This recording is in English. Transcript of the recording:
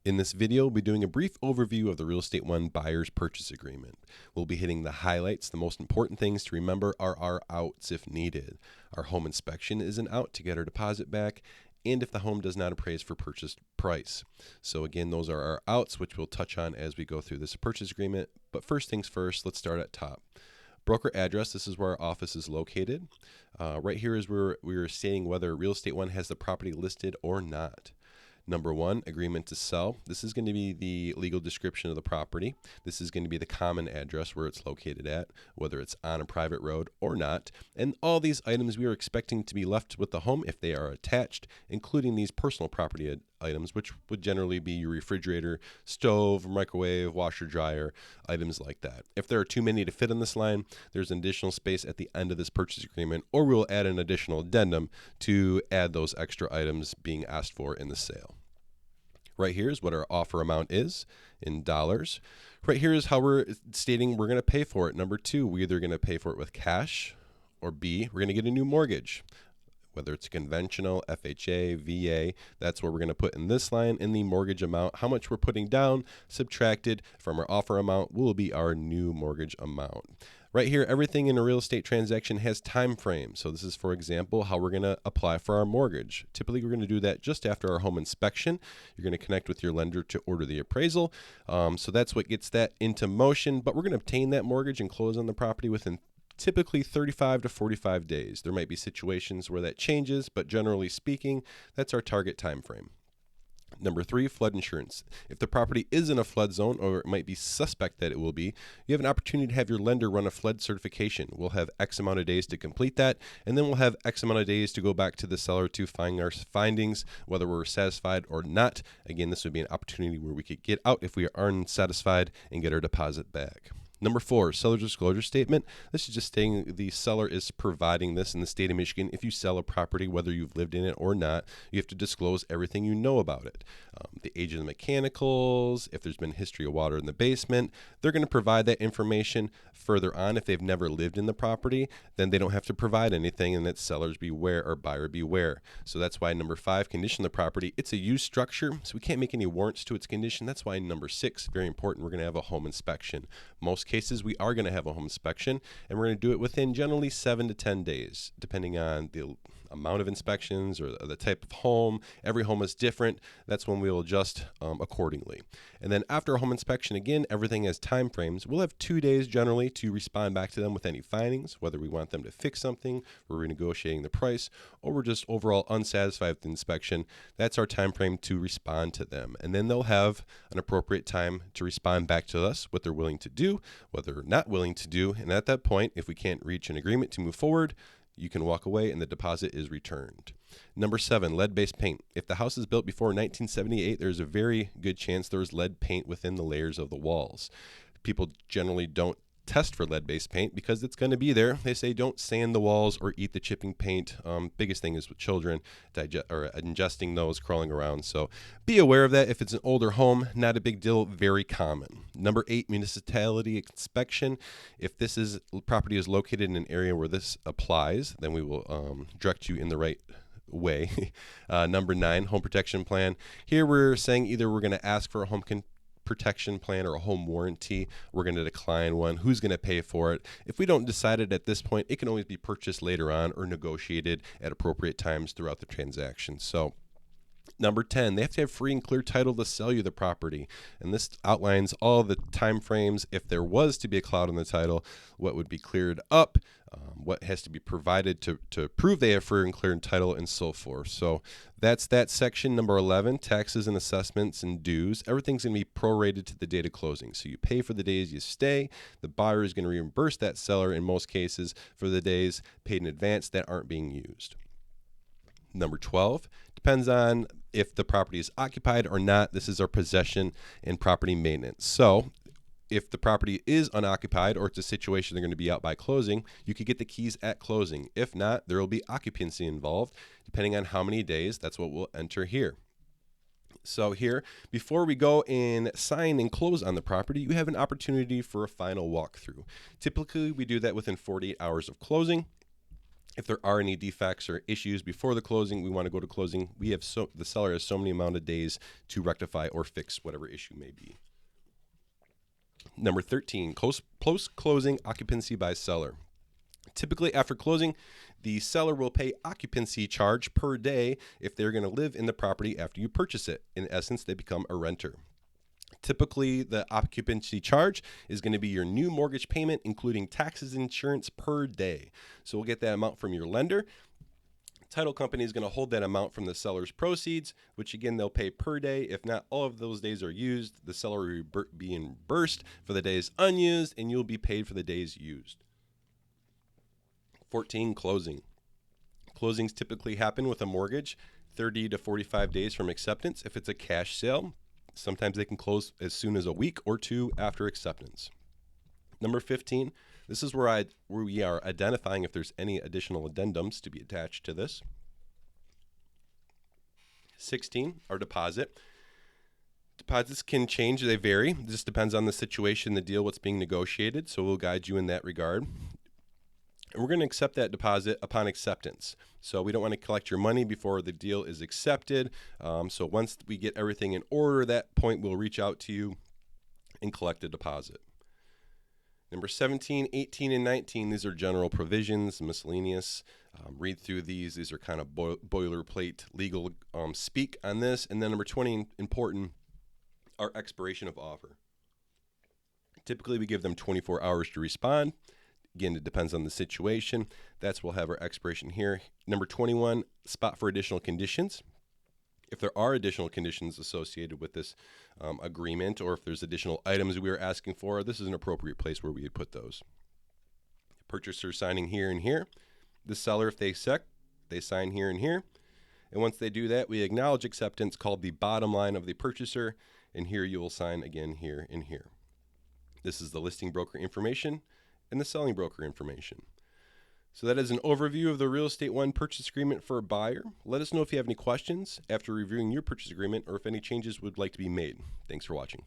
In this video, we'll be doing a brief overview of the Real Estate One Buyer's Purchase Agreement. We'll be hitting the highlights. The most important things to remember are our outs if needed. Our home inspection is an out to get our deposit back, and if the home does not appraise for purchase price. So again, those are our outs, which we'll touch on as we go through this purchase agreement. But first things first, let's start at top. Broker address, this is where our office is located. Right here is where we are stating whether Real Estate One has the property listed or not. Number one, agreement to sell. This is going to be the legal description of the property. This is going to be the common address where it's located at, whether it's on a private road or not. And all these items we are expecting to be left with the home if they are attached, including these personal property items, which would generally be your refrigerator, stove, microwave, washer, dryer, items like that. If there are too many to fit on this line, there's an additional space at the end of this purchase agreement, or we'll add an additional addendum to add those extra items being asked for in the sale. Right here is what our offer amount is in dollars. Right here is how we're stating we're going to pay for it. Number two, we're either going to pay for it with cash, or B, we're going to get a new mortgage. Whether it's conventional, FHA, VA, that's where we're going to put in this line in the mortgage amount. How much we're putting down, subtracted from our offer amount, will be our new mortgage amount. Right here, everything in a real estate transaction has time frames. So this is, for example, how we're going to apply for our mortgage. Typically, we're going to do that just after our home inspection. You're going to connect with your lender to order the appraisal. So that's what gets that into motion. But we're going to obtain that mortgage and close on the property within typically 35 to 45 days. There might be situations where that changes, but generally speaking, that's our target time frame. Number three, flood insurance. If the property is in a flood zone, or it might be suspect that it will be, you have an opportunity to have your lender run a flood certification. We'll have X amount of days to complete that, and then we'll have X amount of days to go back to the seller to find our findings, whether we're satisfied or not. Again, this would be an opportunity where we could get out if we are unsatisfied and get our deposit back. Number four, seller's disclosure statement. This is just saying the seller is providing this in the state of Michigan. If you sell a property, whether you've lived in it or not, you have to disclose everything you know about it. The age of the mechanicals, if there's been history of water in the basement, they're going to provide that information further on. If they've never lived in the property, then they don't have to provide anything, and that's sellers beware or buyer beware. So that's why number five, condition of the property. It's a used structure, so we can't make any warrants to its condition. That's why number six, very important, we're going to have a home inspection. Most cases, we are going to have a home inspection, and we're going to do it within generally 7 to 10 days, depending on the amount of inspections or the type of home. Every home is different. That's when we'll adjust accordingly. And then after a home inspection, again, everything has time frames. We'll have 2 days generally to respond back to them with any findings, whether we want them to fix something, we're renegotiating the price, or we're just overall unsatisfied with the inspection. That's our time frame to respond to them. And then they'll have an appropriate time to respond back to us, what they're willing to do, what they're not willing to do. And at that point, if we can't reach an agreement to move forward, you can walk away and the deposit is returned. Number seven, lead-based paint. If the house is built before 1978, there's a very good chance there's lead paint within the layers of the walls. People generally don't test for lead-based paint because it's going to be there. They say don't sand the walls or eat the chipping paint. Biggest thing is with children ingesting those, crawling around. So be aware of that. If it's an older home, not a big deal, very common. Number eight, municipality inspection. If this property is located in an area where this applies, then we will direct you in the right way. Number nine, home protection plan. Here we're saying either we're going to ask for a home protection plan or a home warranty. We're going to decline one. Who's going to pay for it? If we don't decide it at this point, it can always be purchased later on or negotiated at appropriate times throughout the transaction. So number 10, they have to have free and clear title to sell you the property. And this outlines all the time frames. If there was to be a cloud on the title, what would be cleared up, what has to be provided to prove they have free and clear title, and so forth. So that's that section. Number 11, taxes and assessments and dues. Everything's going to be prorated to the date of closing. So you pay for the days you stay. The buyer is going to reimburse that seller in most cases for the days paid in advance that aren't being used. Number 12, depends on if the property is occupied or not. This is our possession and property maintenance. So if the property is unoccupied or it's a situation they're going to be out by closing, you could get the keys at closing. If not, there will be occupancy involved. Depending on how many days, that's what we'll enter here. So here, before we go and sign and close on the property, you have an opportunity for a final walkthrough. Typically, we do that within 48 hours of closing. If there are any defects or issues before the closing, we want to go to closing. The seller has so many amount of days to rectify or fix whatever issue may be. Number 13, post-closing occupancy by seller. Typically, after closing, the seller will pay occupancy charge per day if they're going to live in the property after you purchase it. In essence, they become a renter. Typically, the occupancy charge is going to be your new mortgage payment, including taxes and insurance per day. So we'll get that amount from your lender. Title company is going to hold that amount from the seller's proceeds, which again, they'll pay per day. If not all of those days are used, the seller will be reimbursed for the days unused, and you'll be paid for the days used. 14, closing. Closings typically happen with a mortgage 30 to 45 days from acceptance. If it's a cash sale, sometimes they can close as soon as a week or two after acceptance. Number 15, this is where we are identifying if there's any additional addendums to be attached to this. 16, our deposit. Deposits can change, they vary. This depends on the situation, the deal, what's being negotiated, so we'll guide you in that regard. And we're going to accept that deposit upon acceptance. So we don't want to collect your money before the deal is accepted. So once we get everything in order, at that point we'll reach out to you and collect a deposit. Number 17, 18, and 19, these are general provisions, miscellaneous. Read through these. These are kind of boilerplate legal speak on this. And then number 20, important, our expiration of offer. Typically we give them 24 hours to respond. Again, it depends on the situation. We'll have our expiration here. Number 21, spot for additional conditions. If there are additional conditions associated with this agreement, or if there's additional items we are asking for, this is an appropriate place where we would put those. Purchaser signing here and here. The seller, if they accept, they sign here and here. And once they do that, we acknowledge acceptance, called the bottom line of the purchaser. And here you will sign again here and here. This is the listing broker information and the selling broker information. So that is an overview of the Real Estate One purchase agreement for a buyer. Let us know if you have any questions after reviewing your purchase agreement, or if any changes would like to be made. Thanks for watching.